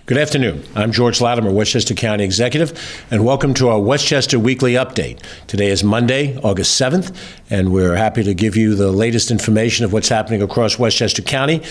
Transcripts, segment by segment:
Good afternoon. I'm George Latimer, Westchester County Executive, and welcome to our Westchester Weekly Update. Today is Monday, August 7th, and we're happy to give you the latest information of what's happening across Westchester County.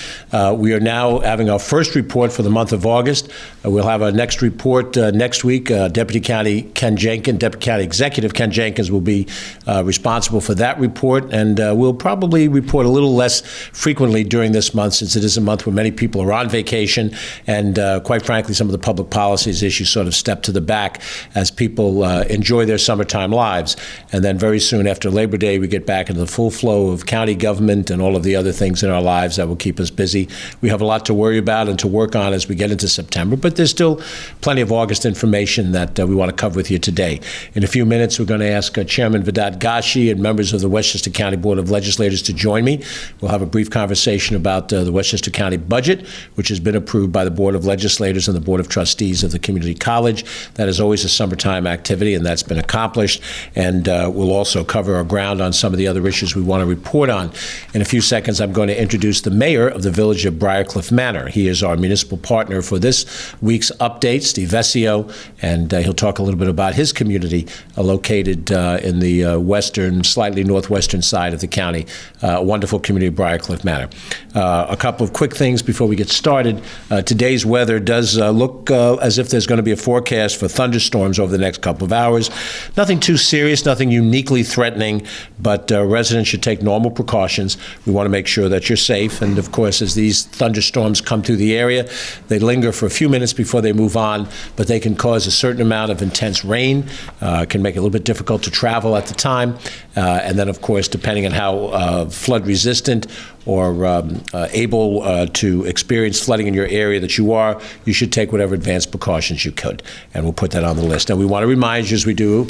We are now having our first report for the month of August. We'll have our next report next week. Deputy County Executive Ken Jenkins will be responsible for that report, and we'll probably report a little less frequently during this month, since it is a month where many people are on vacation, and quite frankly, some of the public policies issues sort of step to the back as people enjoy their summertime lives. And then very soon after Labor Day, we get back into the full flow of county government and all of the other things in our lives that will keep us busy. We have a lot to worry about and to work on as we get into September, but there's still plenty of August information that we want to cover with you today. In a few minutes, we're going to ask Chairman Vedat Gashi and members of the Westchester County Board of Legislators to join me. We'll have a brief conversation about the Westchester County budget, which has been approved by the Board of Legislators and the Board of Trustees of the Community College. That is always a summertime activity, and that's been accomplished. And we'll also cover our ground on some of the other issues we want to report on. In a few seconds, I'm going to introduce the mayor of the village of Briarcliff Manor. He is our municipal partner for this week's update, Steve Vessio, and he'll talk a little bit about his community located in the western, slightly northwestern side of the county. A wonderful community, Briarcliff Manor. A couple of quick things before we get started. Today's weather does look as if there's going to be a forecast for thunderstorms over the next couple of hours. Nothing too serious, nothing uniquely threatening, but residents should take normal precautions. We want to make sure that you're safe. And of course, as these thunderstorms come through the area, they linger for a few minutes before they move on, but they can cause a certain amount of intense rain. Can make it a little bit difficult to travel at the time. And then, of course, depending on how flood resistant or able to experience flooding in your area that you are, you should take whatever advanced precautions you could. And we'll put that on the list. And we want to remind you, as we do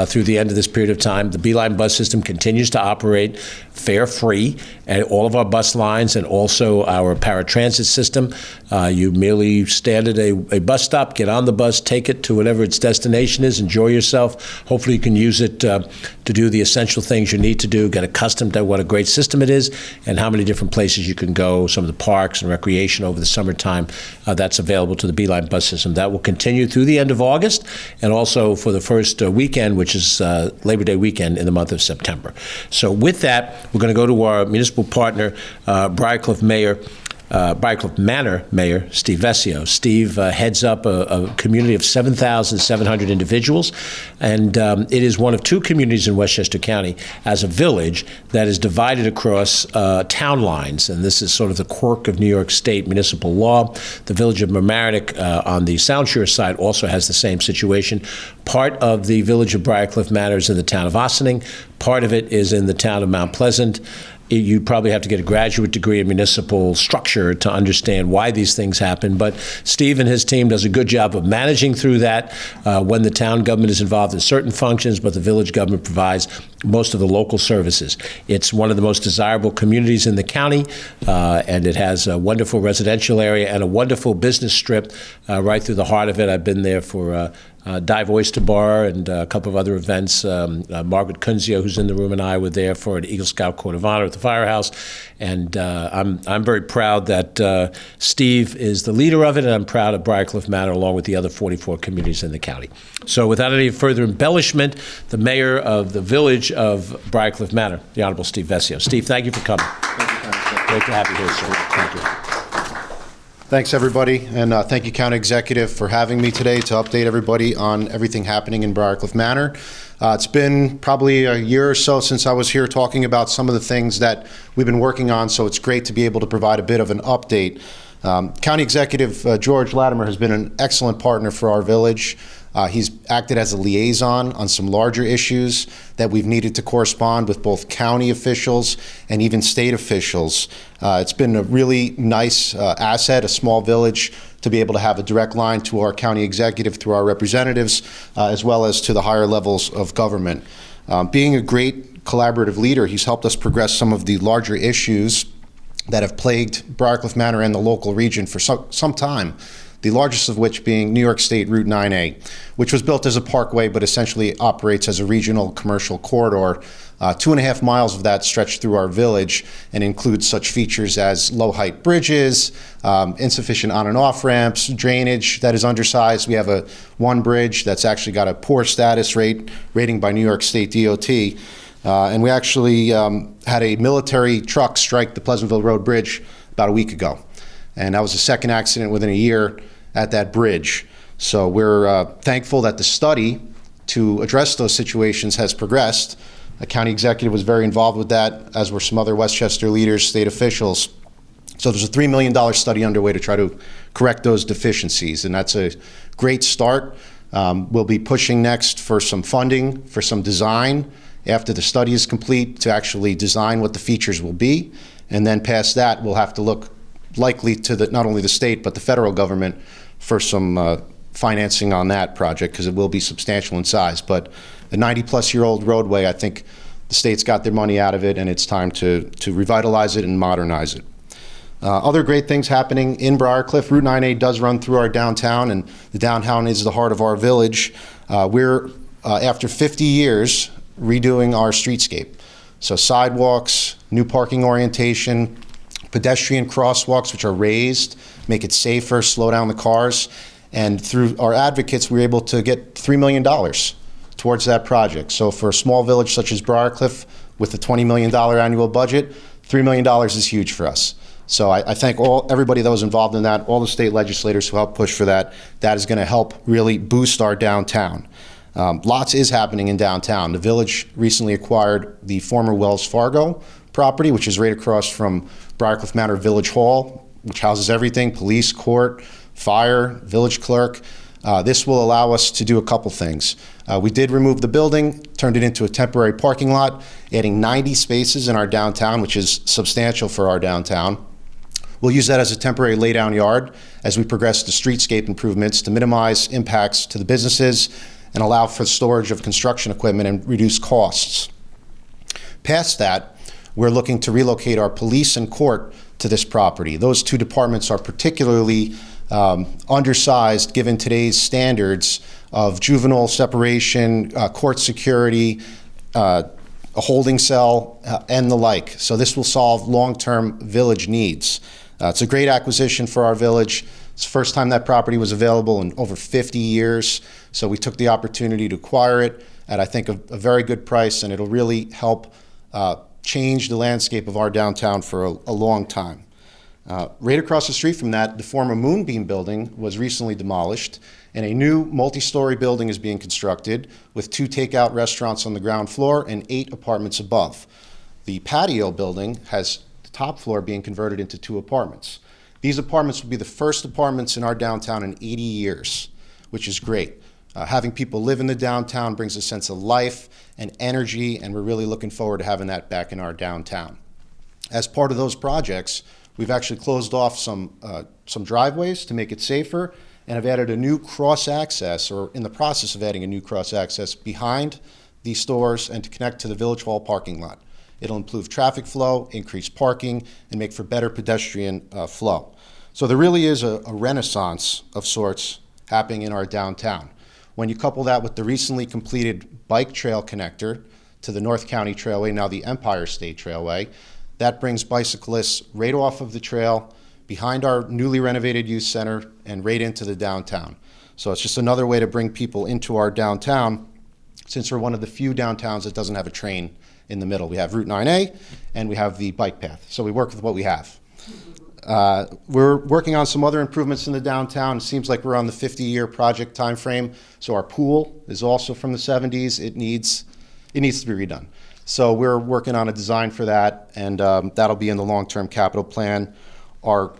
through the end of this period of time, the Beeline bus system continues to operate fare-free at all of our bus lines and also our paratransit system. You merely stand at a bus stop, get on the bus, take it to whatever its destination is, enjoy yourself. Hopefully you can use it to do the essential things you need to do, get accustomed to what a great system it is and how many different places you can go, some of the parks and recreation over the summertime. That's available to the Beeline bus system. That will continue through the end of August and also for the first weekend, which is Labor Day weekend in the month of September. So with that, we're going to go to our municipal partner, Briarcliff Manor Mayor Steve Vessio. Steve heads up a community of 7,700 individuals, and it is one of two communities in Westchester County as a village that is divided across town lines, and this is sort of the quirk of New York State municipal law. The village of Mamaroneck on the Sound Shore side also has the same situation. Part of the village of Briarcliff Manor is in the town of Ossining. Part of it is in the town of Mount Pleasant. You'd probably have to get a graduate degree in municipal structure to understand why these things happen. But Steve and his team does a good job of managing through that when the town government is involved in certain functions, but the village government provides most of the local services. It's one of the most desirable communities in the county, and it has a wonderful residential area and a wonderful business strip right through the heart of it. I've been there for Dive Oyster Bar and a couple of other events. Margaret Kunzio, who's in the room, and I were there for an Eagle Scout Court of Honor at the Firehouse. And I'm very proud that Steve is the leader of it, and I'm proud of Briarcliff Manor along with the other 44 communities in the county. So without any further embellishment, the mayor of the village of Briarcliff Manor, the Honorable Steve Vessio. Steve, thank you for coming. Thank you, Councilor. Great to have you here, sir. Thank you. Thanks, everybody, and thank you, County Executive, for having me today to update everybody on everything happening in Briarcliff Manor. It's been probably a year or so since I was here talking about some of the things that we've been working on, so it's great to be able to provide a bit of an update. County Executive George Latimer has been an excellent partner for our village. He's acted as a liaison on some larger issues that we've needed to correspond with both county officials and even state officials. It's been a really nice asset, a small village, to be able to have a direct line to our county executive through our representatives, as well as to the higher levels of government. Being a great collaborative leader, he's helped us progress some of the larger issues that have plagued Briarcliff Manor and the local region for some time. The largest of which being New York State Route 9A, which was built as a parkway but essentially operates as a regional commercial corridor 2.5 miles of that stretch through our village and includes such features as low-height bridges, insufficient on and off ramps, drainage that is undersized. We have one bridge that's actually got a poor status rating by New York State DOT. And we actually had a military truck strike the Pleasantville Road Bridge about a week ago. And that was the second accident within a year at that bridge. So we're thankful that the study to address those situations has progressed. The county executive was very involved with that, as were some other Westchester leaders, state officials. So there's a $3 million study underway to try to correct those deficiencies, and that's a great start. We'll be pushing next for some funding, for some design, after the study is complete, to actually design what the features will be. And then past that, we'll have to look likely to not only the state, but the federal government for some financing on that project, because it will be substantial in size. But a 90-plus-year-old roadway, I think the state's got their money out of it, and it's time to revitalize it and modernize it. Other great things happening in Briarcliff. Route 9A does run through our downtown, and the downtown is the heart of our village. We're, after 50 years, redoing our streetscape. So sidewalks, new parking orientation, pedestrian crosswalks, which are raised, make it safer, slow down the cars. And through our advocates, we were able to get $3 million towards that project. So for a small village such as Briarcliff, with a $20 million annual budget, $3 million is huge for us. So I thank everybody that was involved in that, all the state legislators who helped push for that. That is going to help really boost our downtown. Lots is happening in downtown. The village recently acquired the former Wells Fargo property, which is right across from Briarcliff Manor Village Hall, which houses everything: police, court, fire, village clerk. This will allow us to do a couple things. We did remove the building, turned it into a temporary parking lot, adding 90 spaces in our downtown, which is substantial for our downtown. We'll use that as a temporary laydown yard as we progress the streetscape improvements to minimize impacts to the businesses and allow for storage of construction equipment and reduce costs. Past that, we're looking to relocate our police and court to this property. Those two departments are particularly undersized given today's standards of juvenile separation, court security, a holding cell, and the like. So this will solve long-term village needs. It's a great acquisition for our village. It's the first time that property was available in over 50 years. So we took the opportunity to acquire it at, I think, a very good price, and it'll really help change the landscape of our downtown for a long time. Right across the street from that, the former Moonbeam building was recently demolished, and a new multi-story building is being constructed with 2 takeout restaurants on the ground floor and 8 apartments above. The patio building has the top floor being converted into 2 apartments. These apartments will be the first apartments in our downtown in 80 years, which is great. Having people live in the downtown brings a sense of life and energy, and we're really looking forward to having that back in our downtown. As part of those projects, we've actually closed off some driveways to make it safer, and have added a new cross-access, or in the process of adding a new cross-access behind these stores and to connect to the Village Hall parking lot. It'll improve traffic flow, increase parking, and make for better pedestrian flow. So there really is a renaissance of sorts happening in our downtown. When you couple that with the recently completed bike trail connector to the North County Trailway, now the Empire State Trailway, that brings bicyclists right off of the trail, behind our newly renovated youth center, and right into the downtown. So it's just another way to bring people into our downtown, since we're one of the few downtowns that doesn't have a train in the middle. We have Route 9A, and we have the bike path. So we work with what we have. We're working on some other improvements in the downtown. It seems like we're on the 50-year project time frame. So our pool is also from the 70s. It needs to be redone. So we're working on a design for that, and that'll be in the long-term capital plan. Our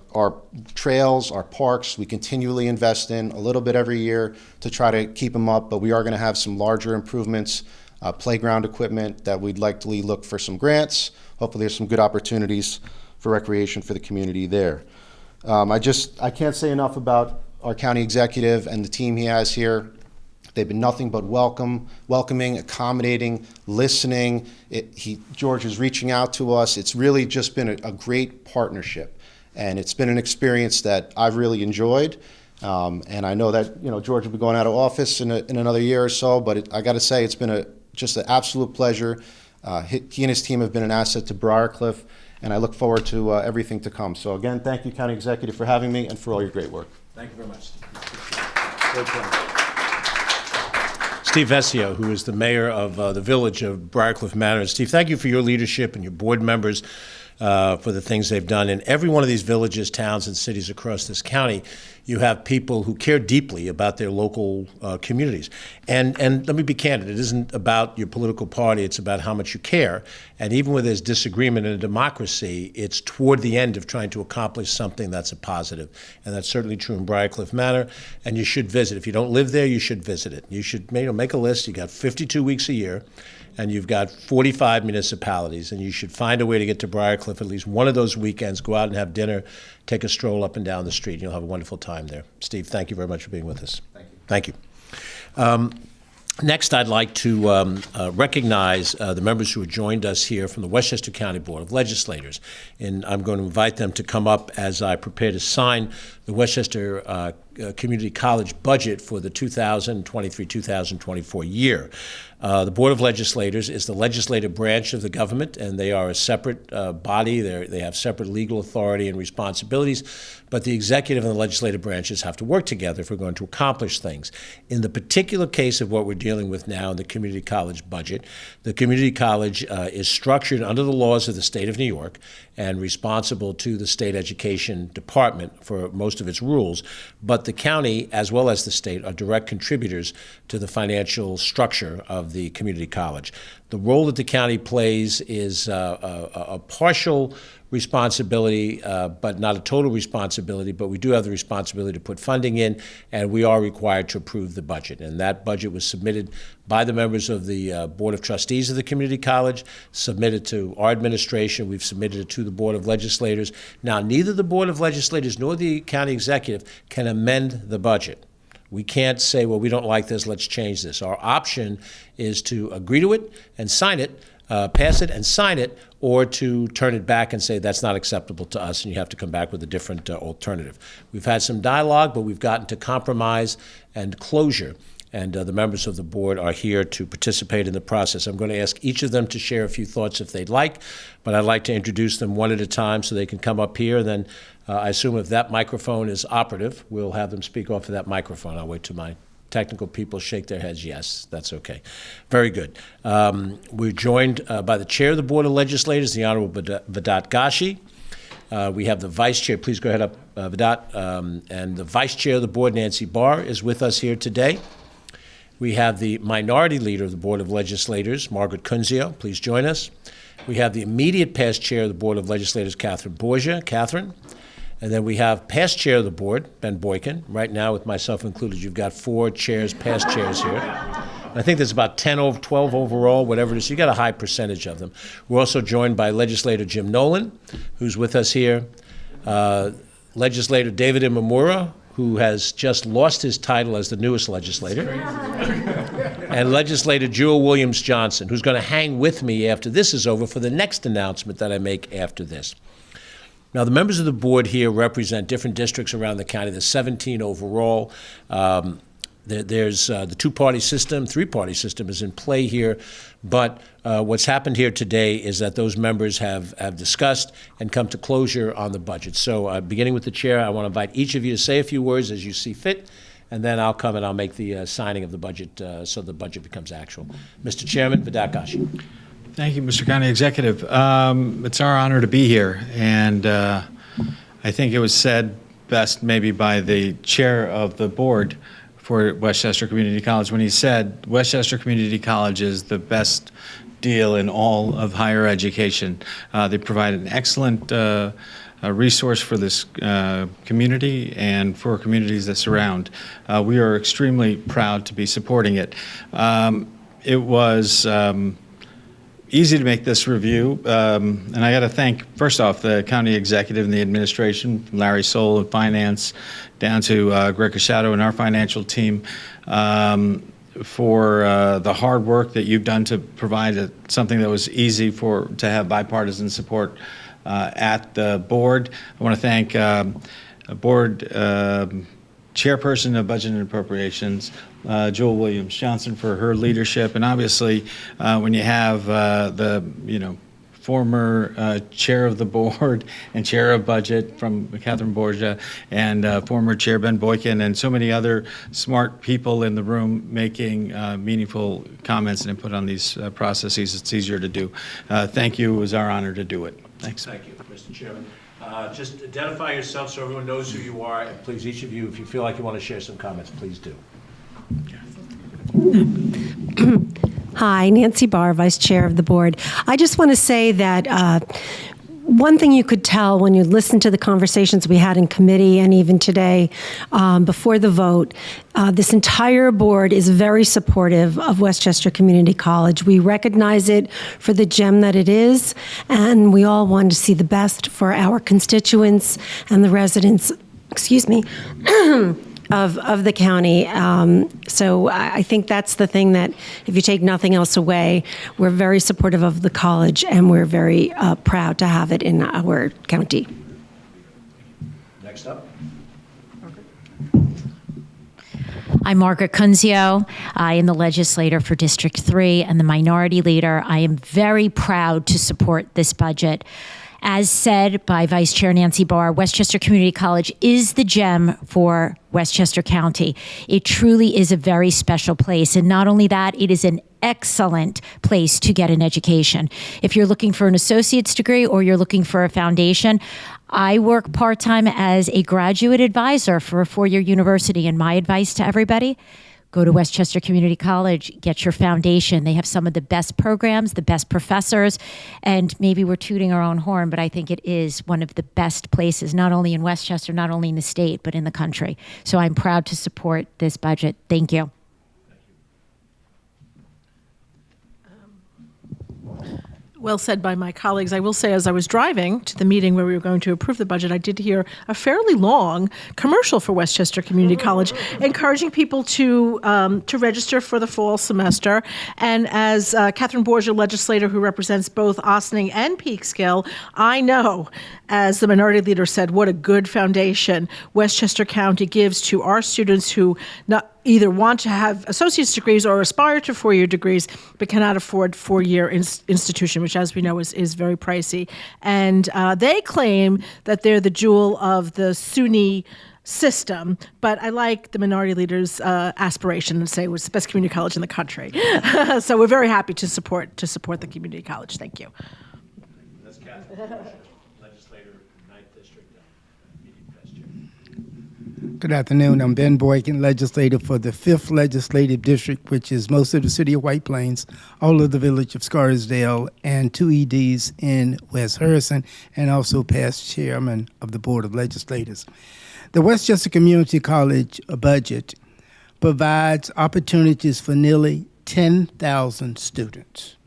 trails, our parks, we continually invest in a little bit every year to try to keep them up, but we are going to have some larger improvements, playground equipment that we'd likely look for some grants. Hopefully there's some good opportunities for recreation for the community there. I can't say enough about our county executive and the team he has here. They've been nothing but welcoming, accommodating, listening. George is reaching out to us. It's really just been a great partnership, and it's been an experience that I've really enjoyed. And I know that George will be going out of office in another year or so, but I got to say it's been just an absolute pleasure. He and his team have been an asset to Briarcliff, and I look forward to everything to come. So again, thank you, County Executive, for having me and for all your great work. Thank you very much, Steve. Steve Vescio, who is the mayor of the village of Briarcliff Manor. Steve, thank you for your leadership and your board members for the things they've done. In every one of these villages, towns, and cities across this county, you have people who care deeply about their local communities. And let me be candid, it isn't about your political party, it's about how much you care. And even when there's disagreement in a democracy, it's toward the end of trying to accomplish something that's a positive. And that's certainly true in Briarcliff Manor, and you should visit. If you don't live there, you should visit it. You should make a list. You got 52 weeks a year, and you've got 45 municipalities, and you should find a way to get to Briarcliff at least one of those weekends, go out and have dinner, take a stroll up and down the street, and you'll have a wonderful time there. Steve, thank you very much for being with us. Thank you. Thank you. Next, I'd like to recognize the members who have joined us here from the Westchester County Board of Legislators. And I'm going to invite them to come up as I prepare to sign the Westchester Community College budget for the 2023-2024 year. The Board of Legislators is the legislative branch of the government, and they are a separate body. They have separate legal authority and responsibilities, but the executive and the legislative branches have to work together if we're going to accomplish things. In the particular case of what we're dealing with now in the community college budget, the community college is structured under the laws of the state of New York and responsible to the state education department for most of its rules, but the county as well as the state are direct contributors to the financial structure of the community college. The role that the county plays is a partial responsibility, but not a total responsibility, but we do have the responsibility to put funding in, and we are required to approve the budget. And that budget was submitted by the members of the Board of Trustees of the Community College, submitted to our administration. We've submitted it to the Board of Legislators. Now, neither the Board of Legislators nor the county executive can amend the budget. We can't say, well, we don't like this, let's change this. Our option is to agree to it and sign it, pass it and sign it, or to turn it back and say that's not acceptable to us and you have to come back with a different alternative. We've had some dialogue, but we've gotten to compromise and closure. And the members of the board are here to participate in the process. I'm going to ask each of them to share a few thoughts if they'd like, but I'd like to introduce them one at a time so they can come up here. Then I assume if that microphone is operative, we'll have them speak off of that microphone. I'll wait till my technical people shake their heads. Yes, that's okay. Very good. We're joined by the chair of the Board of Legislators, the Honorable Vedat Gashi. We have the vice chair. Please go ahead up, Vedat. And the vice chair of the board, Nancy Barr, is with us here today. We have the minority leader of the Board of Legislators, Margaret Kunzio. Please join us. We have the immediate past chair of the Board of Legislators, Catherine Borgia. Catherine. And then we have past chair of the board, Ben Boykin. Right now, with myself included, you've got 4 chairs, past chairs here. I think there's about 10 over 12 overall, whatever it is. You got a high percentage of them. We're also joined by Legislator Jim Nolan, who's with us here. Legislator David Imamura, who has just lost his title as the newest legislator. And Legislator Jewel Williams Johnson, who's going to hang with me after this is over for the next announcement that I make after this. Now, the members of the board here represent different districts around the county. There's 17 overall. There's the two-party system, three-party system is in play here. But what's happened here today is that those members have discussed and come to closure on the budget. So beginning with the chair, I want to invite each of you to say a few words as you see fit, and then I'll come and I'll make the signing of the budget so the budget becomes actual. Mr. Chairman, Vedat Gashi. Thank you, Mr. County Executive. It's our honor to be here, and I think it was said best maybe by the chair of the board for Westchester Community College when he said Westchester Community College is the best deal in all of higher education. They provide an excellent resource for this community and for communities that surround. We are extremely proud to be supporting it. It was easy to make this review, and I got to thank, first off, the county executive and the administration, from Larry Soul in finance down to Greg Casciato and our financial team, for the hard work that you've done to provide something that was easy to have bipartisan support at the board. I want to thank board Chairperson of Budget and Appropriations, Joel Williams-Johnson, for her leadership. And obviously, when you have the former chair of the board and chair of budget from Catherine Borgia, and former chair Ben Boykin, and so many other smart people in the room making meaningful comments and input on these processes, it's easier to do. Thank you. It was our honor to do it. Thanks. Thank you, Mr. Chairman. Just identify yourself so everyone knows who you are, and please, each of you, if you feel like you want to share some comments, please do. Hi, Nancy Barr, Vice Chair of the Board. I just want to say that one thing you could tell when you listen to the conversations we had in committee and even today before the vote, this entire board is very supportive of Westchester Community College. We recognize it for the gem that it is, and we all want to see the best for our constituents and the residents, excuse me, of the county. So I think that's the thing that, if you take nothing else away, we're very supportive of the college, and we're very proud to have it in our county. Next up. I'm Margaret Kunzio. I am the legislator for District 3 and the minority leader. I am very proud to support this budget. As said by Vice Chair Nancy Barr, Westchester Community College is the gem for Westchester County. It truly is a very special place. And not only that, it is an excellent place to get an education. If you're looking for an associate's degree or you're looking for a foundation, I work part-time as a graduate advisor for a four-year university, and my advice to everybody: go to Westchester Community College, get your foundation. They have some of the best programs, the best professors, and maybe we're tooting our own horn, but I think it is one of the best places, not only in Westchester, not only in the state, but in the country. So I'm proud to support this budget. Thank you. Well said by my colleagues. I will say, as I was driving to the meeting where we were going to approve the budget, I did hear a fairly long commercial for Westchester Community College, encouraging people to register for the fall semester. And as Catherine Borgia, legislator who represents both Ossining and Peekskill, I know, as the minority leader said, what a good foundation Westchester County gives to our students who either want to have associate's degrees or aspire to four-year degrees, but cannot afford four-year institution, which, as we know, is very pricey. And they claim that they're the jewel of the SUNY system, but I like the minority leader's aspiration to say it was the best community college in the country. So we're very happy to support the community college. Thank you. That's Catherine, legislator, 9th District, meeting vice chair. Good afternoon. I'm Ben Boykin, legislator for the 5th Legislative District, which is most of the city of White Plains, all of the village of Scarsdale, and 2 EDs in West Harrison, and also past chairman of the Board of Legislators. The Westchester Community College budget provides opportunities for nearly 10,000 students.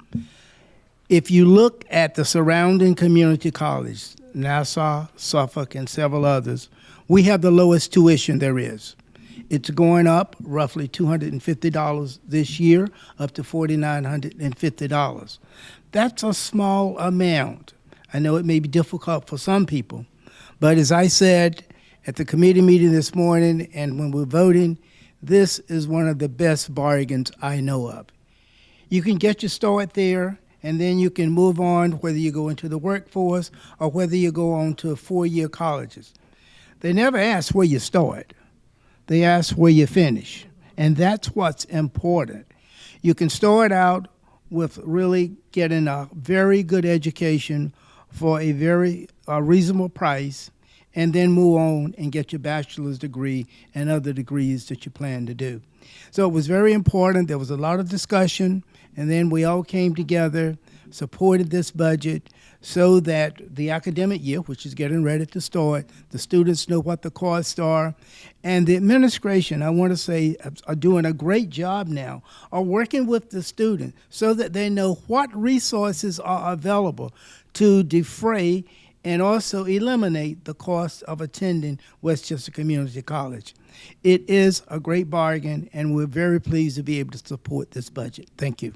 If you look at the surrounding community colleges, Nassau, Suffolk, and several others, we have the lowest tuition there is. It's going up roughly $250 this year, up to $4,950. That's a small amount. I know it may be difficult for some people, but as I said at the committee meeting this morning and when we're voting, this is one of the best bargains I know of. You can get your start there, and then you can move on, whether you go into the workforce or whether you go on to 4-year colleges. They never ask where you start. They ask where you finish. And that's what's important. You can start out with really getting a very good education for a very reasonable price, and then move on and get your bachelor's degree and other degrees that you plan to do. So it was very important. There was a lot of discussion, and then we all came together, supported this budget, so that the academic year, which is getting ready to start, the students know what the costs are. And the administration, I want to say, are doing a great job now, are working with the student so that they know what resources are available to defray and also eliminate the cost of attending Westchester Community College. It is a great bargain, and we're very pleased to be able to support this budget. Thank you.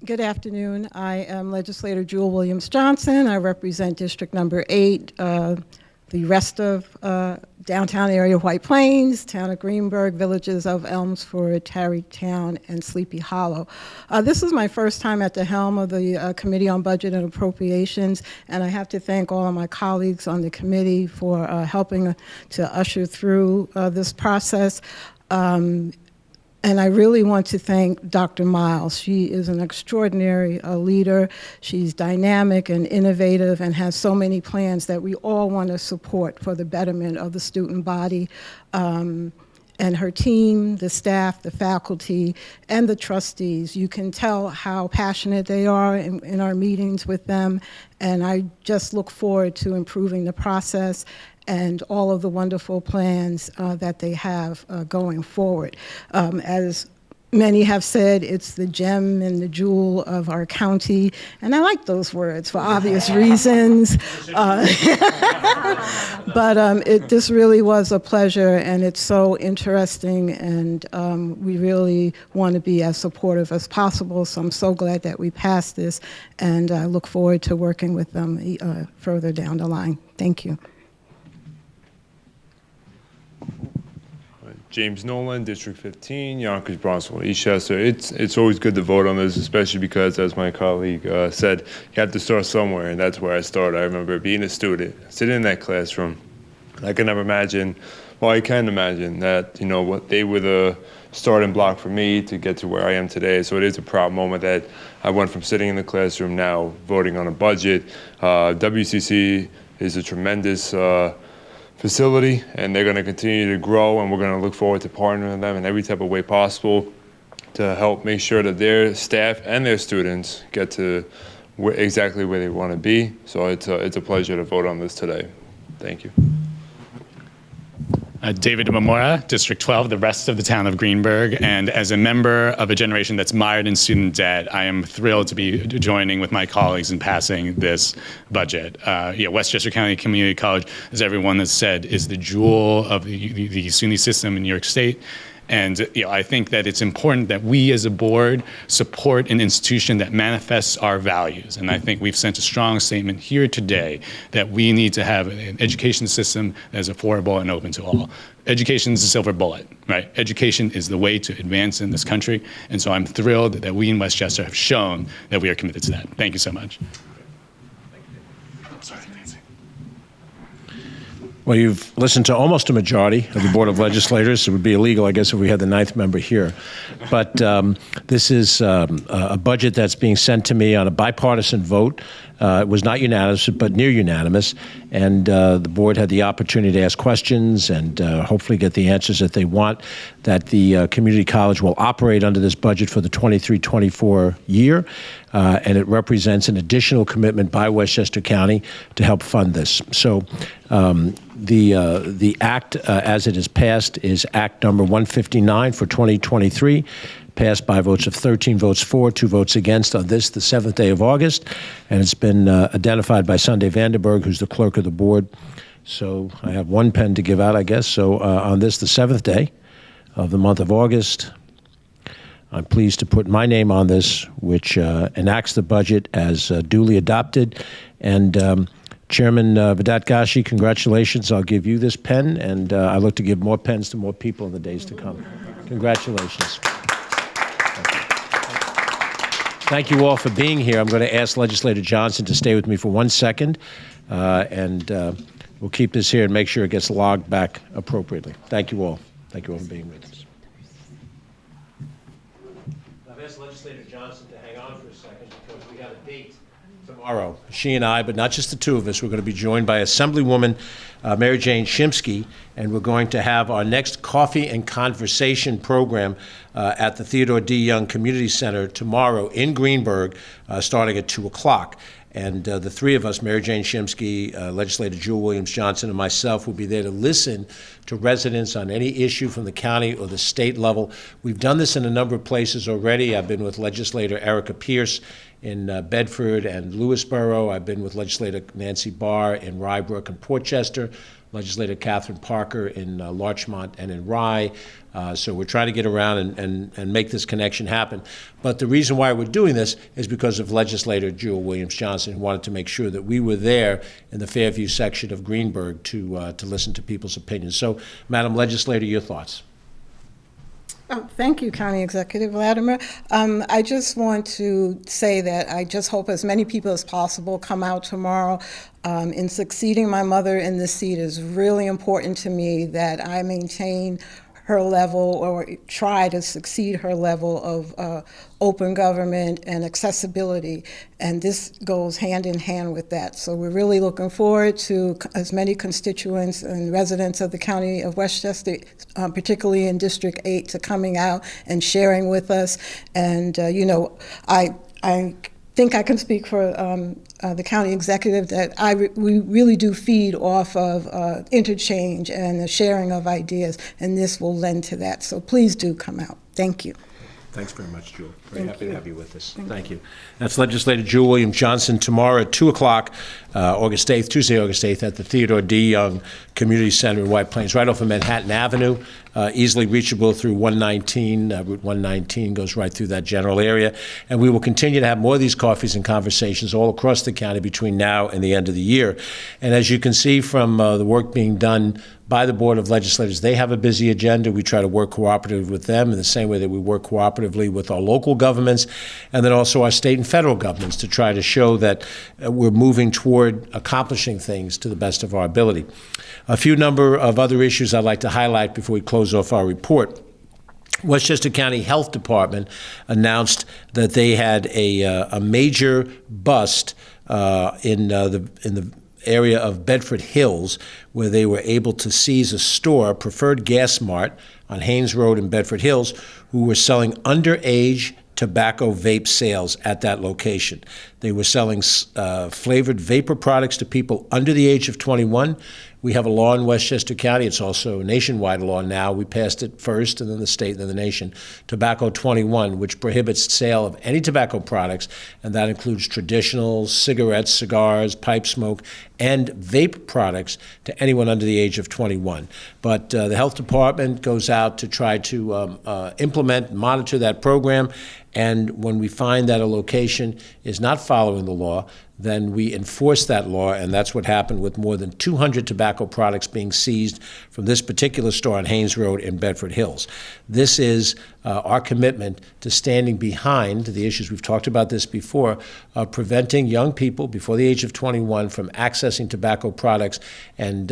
Good afternoon. I am Legislator Jewel Williams-Johnson. I represent District Number 8, the rest of downtown area of White Plains, town of Greenburgh, villages of Elmsford, Tarrytown, and Sleepy Hollow. This is my first time at the helm of the Committee on Budget and Appropriations, and I have to thank all of my colleagues on the committee for helping to usher through this process. And I really want to thank Dr. Miles. She is an extraordinary leader. She's dynamic and innovative and has so many plans that we all want to support for the betterment of the student body. And her team, the staff, the faculty, and the trustees. You can tell how passionate they are in our meetings with them. And I just look forward to improving the process and all of the wonderful plans that they have going forward. As many have said, it's the gem and the jewel of our county, and I like those words for obvious reasons. But this really was a pleasure, and it's so interesting, and we really want to be as supportive as possible, so I'm so glad that we passed this, and I look forward to working with them further down the line. Thank you. James Nolan, District 15, Yonkers, Bronxville, Westchester. It's always good to vote on this, especially because, as my colleague said, you have to start somewhere, and that's where I started. I remember being a student, sitting in that classroom. I can never imagine, well, I can imagine that, you know, what they were the starting block for me to get to where I am today. So it is a proud moment that I went from sitting in the classroom now voting on a budget. WCC is a tremendous facility, and they're going to continue to grow, and we're going to look forward to partnering with them in every type of way possible to help make sure that their staff and their students get to exactly where they want to be. So it's a pleasure to vote on this today. Thank you. David Mamora, District 12, the rest of the town of Greenburgh, and as a member of a generation that's mired in student debt, I am thrilled to be joining with my colleagues in passing this budget. Westchester County Community College, as everyone has said, is the jewel of the SUNY system in New York State. And I think that it's important that we as a board support an institution that manifests our values. And I think we've sent a strong statement here today that we need to have an education system that is affordable and open to all. Education is a silver bullet, right? Education is the way to advance in this country. And so I'm thrilled that we in Westchester have shown that we are committed to that. Thank you so much. Well, you've listened to almost a majority of the Board of Legislators. It would be illegal, I guess, if we had the ninth member here. But this is a budget that's being sent to me on a bipartisan vote. It was not unanimous, but near unanimous. And the board had the opportunity to ask questions and hopefully get the answers that they want, that the community college will operate under this budget for the 23-24 year. And it represents an additional commitment by Westchester County to help fund this. So the act, as it is passed, is Act number 159 for 2023, passed by votes of 13 votes for, 2 votes against on this, the 7th day of August. And it's been identified by Sunday Vandenberg, who's the clerk of the board. So I have one pen to give out, I guess. So on this, the 7th day of the month of August, I'm pleased to put my name on this, which enacts the budget as duly adopted. And Chairman Vidat-Gashi, congratulations. I'll give you this pen, and I look to give more pens to more people in the days to come. Congratulations. Thank you all for being here. I'm going to ask Legislator Johnson to stay with me for 1 second, and we'll keep this here and make sure it gets logged back appropriately. Thank you all. Thank you all for being with us. I've asked Legislator Johnson to hang on for a second because we got a date tomorrow. She and I, but not just the two of us, we're going to be joined by Assemblywoman Mary Jane Shimsky, and we're going to have our next Coffee and Conversation program at the Theodore D. Young Community Center tomorrow in Greenburgh, starting at 2 o'clock. And the three of us, Mary Jane Shimsky, Legislator Jewel Williams-Johnson, and myself, will be there to listen to residents on any issue from the county or the state level. We've done this in a number of places already. I've been with Legislator Erica Pierce in Bedford and Lewisboro. I've been with Legislator Nancy Barr in Rybrook and Portchester, Legislator Catherine Parker in Larchmont and in Rye. So we're trying to get around and make this connection happen. But the reason why we're doing this is because of Legislator Jewel Williams Johnson, who wanted to make sure that we were there in the Fairview section of Greenburgh to listen to people's opinions. So, Madam Legislator, your thoughts. Oh, thank you, County Executive Latimer. I just want to say that I just hope as many people as possible come out tomorrow. In succeeding my mother in this seat is really important to me that I maintain her level or try to succeed her level of open government and accessibility, and this goes hand in hand with that. So we're really looking forward to as many constituents and residents of the County of Westchester, particularly in District 8, to coming out and sharing with us. And I think I can speak for the county executive that we really do feed off of interchange and the sharing of ideas, and this will lend to that. So please do come out. Thank you. Thanks very much, Jewel. Very happy to have you with us. Thank you. That's Legislator Jewel Williams Johnson tomorrow at 2 o'clock, August 8th, Tuesday, August 8th, at the Theodore D. Young Community Center in White Plains, right off of Manhattan Avenue, easily reachable through 119. Route 119 goes right through that general area. And we will continue to have more of these coffees and conversations all across the county between now and the end of the year. And as you can see from the work being done by the Board of Legislators, they have a busy agenda. We try to work cooperatively with them in the same way that we work cooperatively with our local governments and then also our state and federal governments to try to show that we're moving toward accomplishing things to the best of our ability. A few number of other issues I'd like to highlight before we close off our report. Westchester County Health Department announced that they had a major bust in the area of Bedford Hills, where they were able to seize a store, Preferred Gas Mart, on Haynes Road in Bedford Hills, who were selling underage tobacco vape sales at that location. They were selling flavored vapor products to people under the age of 21. We have a law in Westchester County. It's also a nationwide law now. We passed it first, and then the state, and then the nation. Tobacco 21, which prohibits sale of any tobacco products, and that includes traditional cigarettes, cigars, pipe smoke, and vape products to anyone under the age of 21. But the health department goes out to try to implement and monitor that program, and when we find that a location is not following the law, then we enforce that law, and that's what happened with more than 200 tobacco products being seized from this particular store on Haynes Road in Bedford Hills. This is our commitment to standing behind the issues, we've talked about this before, preventing young people before the age of 21 from accessing tobacco products and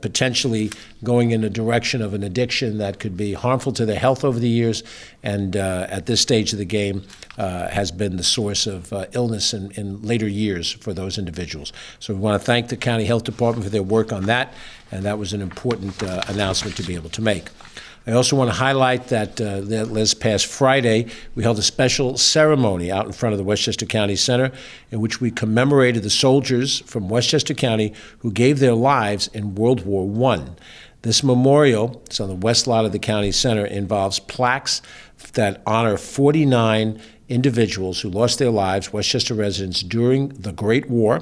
potentially going in a direction of an addiction that could be harmful to their health over the years, and at this stage of the game has been the source of illness in later years for those individuals. So we want to thank the County Health Department for their work on that, and that was an important announcement to be able to make. I also want to highlight that this past Friday, we held a special ceremony out in front of the Westchester County Center in which we commemorated the soldiers from Westchester County who gave their lives in World War I. This memorial, it's on the west lot of the county center, involves plaques that honor 49 individuals who lost their lives, Westchester residents, during the Great War,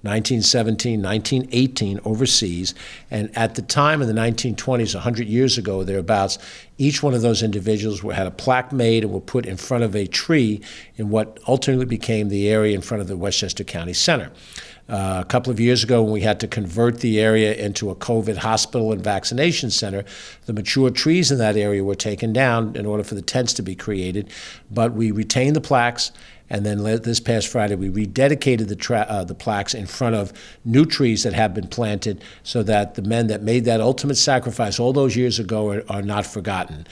1917, 1918, overseas. And at the time in the 1920s, 100 years ago, thereabouts, each one of those individuals had a plaque made and were put in front of a tree in what ultimately became the area in front of the Westchester County Center. A couple of years ago, when we had to convert the area into a COVID hospital and vaccination center, the mature trees in that area were taken down in order for the tents to be created. But we retained the plaques, and then this past Friday, we rededicated the plaques in front of new trees that have been planted so that the men that made that ultimate sacrifice all those years ago are not forgotten.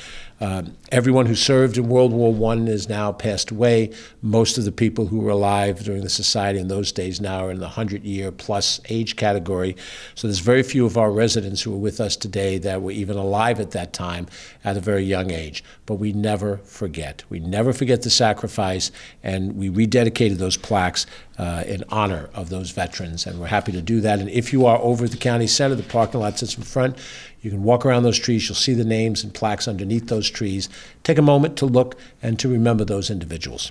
Everyone who served in World War I is now passed away. Most of the people who were alive during the society in those days now are in the 100-year-plus age category. So there's very few of our residents who are with us today that were even alive at that time at a very young age. But we never forget. We never forget the sacrifice, and we rededicated those plaques in honor of those veterans, and we're happy to do that. And if you are over at the county center, the parking lot sits in front. You can walk around those trees. You'll see the names and plaques underneath those trees. Take a moment to look and to remember those individuals.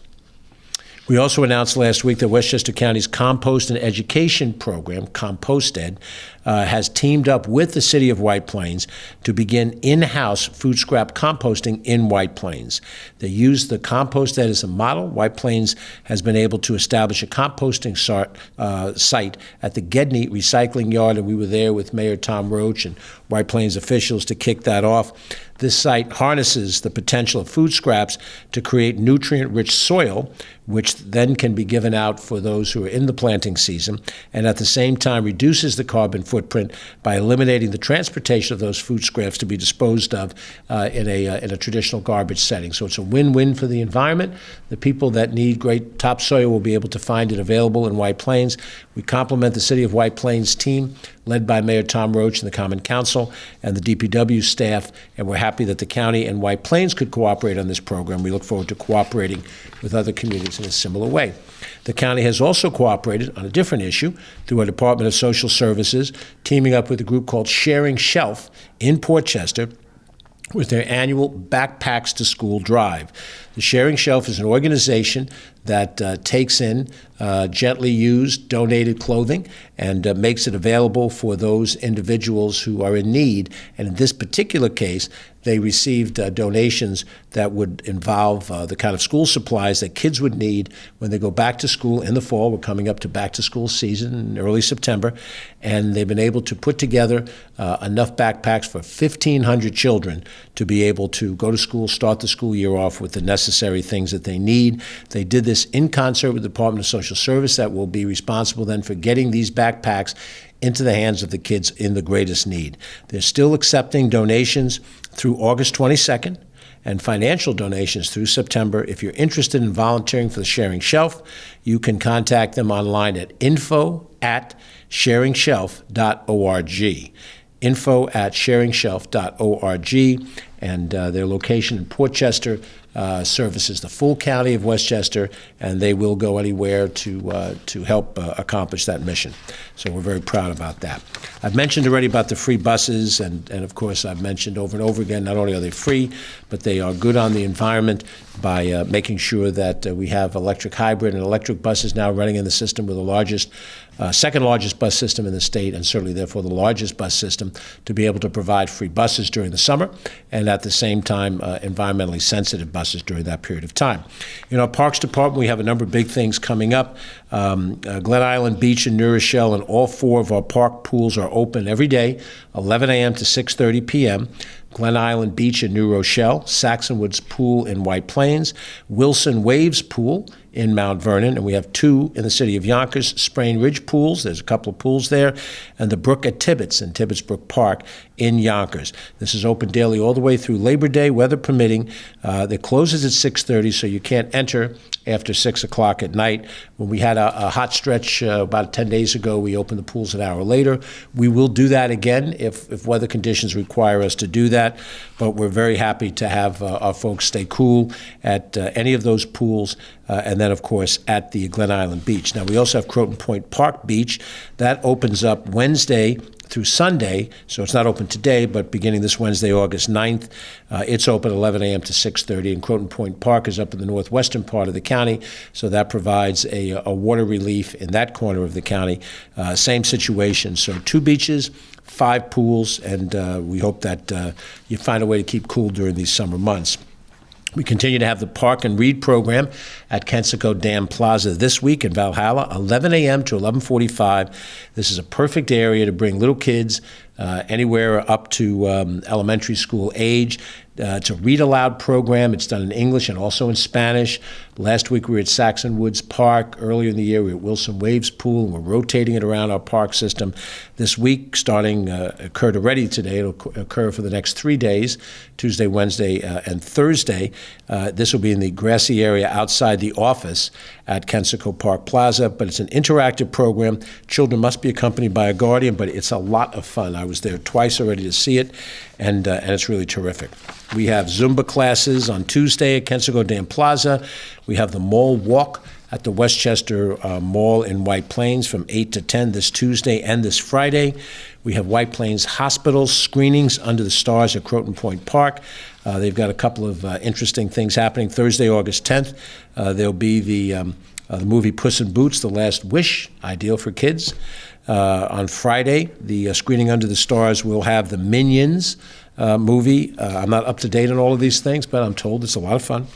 We also announced last week that Westchester County's Compost and Education Program, CompostEd, has teamed up with the City of White Plains to begin in-house food scrap composting in White Plains. They use the CompostEd as a model. White Plains has been able to establish a composting site at the Gedney Recycling Yard, and we were there with Mayor Tom Roach and White Plains officials to kick that off. This site harnesses the potential of food scraps to create nutrient-rich soil, which then can be given out for those who are in the planting season, and at the same time reduces the carbon footprint by eliminating the transportation of those food scraps to be disposed of in a traditional garbage setting. So it's a win-win for the environment. The people that need great topsoil will be able to find it available in White Plains. We compliment the City of White Plains team, led by Mayor Tom Roach and the Common Council and the DPW staff, and we're happy that the county and White Plains could cooperate on this program. We look forward to cooperating with other communities in a similar way. The county has also cooperated on a different issue through our Department of Social Services, teaming up with a group called Sharing Shelf in Portchester with their annual Backpacks to School drive. The Sharing Shelf is an organization that takes in gently used, donated clothing and makes it available for those individuals who are in need. And in this particular case, they received donations that would involve the kind of school supplies that kids would need when they go back to school in the fall. We're coming up to back to school season in early September, and they've been able to put together enough backpacks for 1,500 children to be able to go to school, start the school year off with the necessary things that they need. They did this in concert with the Department of Social Service that will be responsible then for getting these backpacks into the hands of the kids in the greatest need. They're still accepting donations through August 22nd and financial donations through September. If you're interested in volunteering for the Sharing Shelf, you can contact them online at info@sharingshelf.org. info@sharingshelf.org, and their location in Portchester services the full county of Westchester, and they will go anywhere to help accomplish that mission. So we're very proud about that. I've mentioned already about the free buses, and of course I've mentioned over and over again, not only are they free, but they are good on the environment by making sure that we have electric hybrid and electric buses now running in the system. We're the largest, second largest bus system in the state, and certainly therefore the largest bus system to be able to provide free buses during the summer, and at the same time environmentally sensitive buses during that period of time. In our Parks Department, we have a number of big things coming up. Glen Island Beach and New Rochelle, and all four of our park pools are open every day, 11 a.m. to 6:30 p.m. Glen Island Beach in New Rochelle, Saxon Woods Pool in White Plains, Wilson Waves Pool in Mount Vernon, and we have two in the city of Yonkers, Sprain Ridge Pools, there's a couple of pools there, and the Brook at Tibbetts in Tibbetts Brook Park in Yonkers. This is open daily all the way through Labor Day, weather permitting. It closes at 6:30, so you can't enter after 6 o'clock at night. When we had a hot stretch about 10 days ago, we opened the pools an hour later. We will do that again if weather conditions require us to do that, but we're very happy to have our folks stay cool at any of those pools, and then, of course, at the Glen Island Beach. Now, we also have Croton Point Park Beach. That opens up Wednesday through Sunday, so it's not open today, but beginning this Wednesday, August 9th, it's open 11 a.m. to 6:30, and Croton Point Park is up in the northwestern part of the county, so that provides a water relief in that corner of the county. Same situation, so 2 beaches, 5 pools, and we hope that you find a way to keep cool during these summer months. We continue to have the Park and Read program at Kensico Dam Plaza this week in Valhalla, 11 a.m. to 11:45. This is a perfect area to bring little kids anywhere up to elementary school age. It's a read aloud program. It's done in English and also in Spanish. Last week we were at Saxon Woods Park. Earlier in the year we were at Wilson Waves Pool, and we're rotating it around our park system. This week, starting occurred already today, it'll occur for the next 3 days, Tuesday, Wednesday, and Thursday. This will be in the grassy area outside the office at Kensico Park Plaza, but it's an interactive program. Children must be accompanied by a guardian, but it's a lot of fun. I was there twice already to see it, and it's really terrific. We have Zumba classes on Tuesday at Kensico Dam Plaza. We have the Mall Walk at the Westchester Mall in White Plains from 8 to 10 this Tuesday and this Friday. We have White Plains Hospital screenings under the stars at Croton Point Park. They've got a couple of interesting things happening. Thursday, August 10th, there'll be the The movie Puss in Boots: The Last Wish, ideal for kids. On Friday, the screening Under the Stars will have the Minions movie. I'm not up to date on all of these things, but I'm told it's a lot of fun.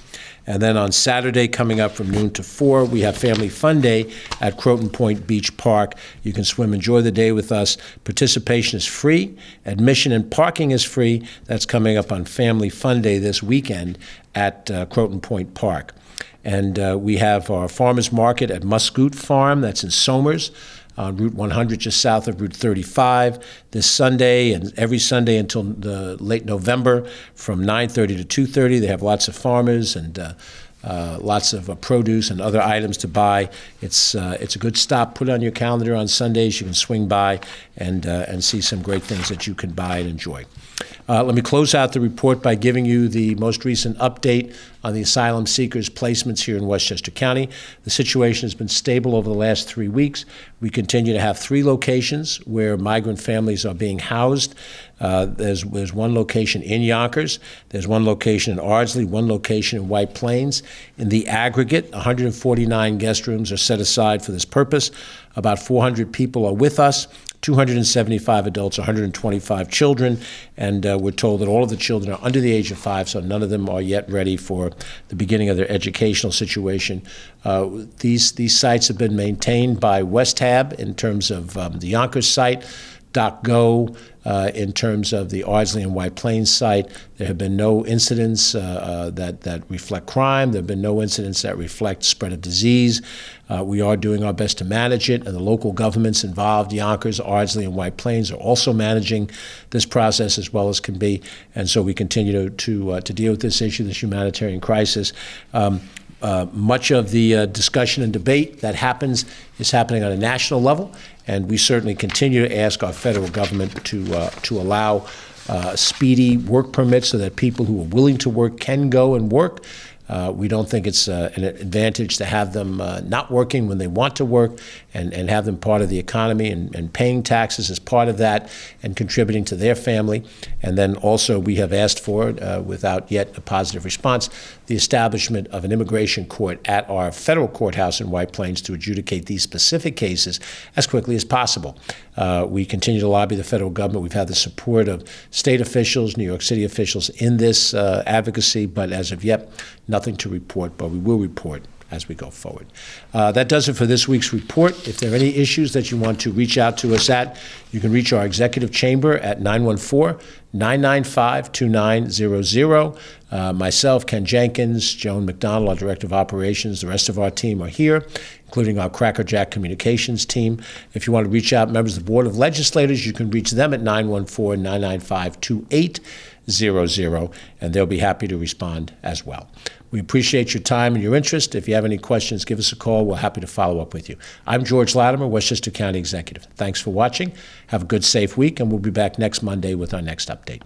And then on Saturday, coming up from noon to 4, we have Family Fun Day at Croton Point Beach Park. You can swim, enjoy the day with us. Participation is free. Admission and parking is free. That's coming up on Family Fun Day this weekend at Croton Point Park. And we have our farmers market at Muscoot Farm. That's in Somers, on Route 100, just south of Route 35, this Sunday and every Sunday until late November from 9:30 to 2:30. They have lots of farmers and lots of produce and other items to buy. It's a good stop. Put it on your calendar on Sundays. You can swing by and see some great things that you can buy and enjoy. Let me close out the report by giving you the most recent update on the asylum seekers' placements here in Westchester County. The situation has been stable over the last 3 weeks. We continue to have 3 locations where migrant families are being housed. There's one location in Yonkers. There's one location in Ardsley, one location in White Plains. In the aggregate, 149 guest rooms are set aside for this purpose. About 400 people are with us. 275 adults, 125 children, and we're told that all of the children are under the age of 5, so none of them are yet ready for the beginning of their educational situation. These sites have been maintained by WestHab in terms of the Yonkers site, DocGo in terms of the Ardsley and White Plains site. There have been no incidents that reflect crime. There have been no incidents that reflect spread of disease. We are doing our best to manage it, and the local governments involved, Yonkers, Ardsley, and White Plains, are also managing this process as well as can be. And so we continue to deal with this issue, this humanitarian crisis. Much of the discussion and debate that happens is happening on a national level, and we certainly continue to ask our federal government to allow speedy work permits so that people who are willing to work can go and work. We don't think it's an advantage to have them not working when they want to work and have them part of the economy and paying taxes as part of that and contributing to their family. And then also we have asked for, without yet a positive response, the establishment of an immigration court at our federal courthouse in White Plains to adjudicate these specific cases as quickly as possible. We continue to lobby the federal government. We've had the support of state officials, New York City officials in this advocacy, but as of yet, nothing to report, but we will report as we go forward. That does it for this week's report. If there are any issues that you want to reach out to us at, you can reach our executive chamber at 914-995-2900. Myself, Ken Jenkins, Joan McDonald, our Director of Operations, the rest of our team are here, including our Crackerjack Communications team. If you want to reach out, members of the Board of Legislators, you can reach them at 914-995-2800, and they'll be happy to respond as well. We appreciate your time and your interest. If you have any questions, give us a call. We're happy to follow up with you. I'm George Latimer, Westchester County Executive. Thanks for watching. Have a good, safe week, and we'll be back next Monday with our next update.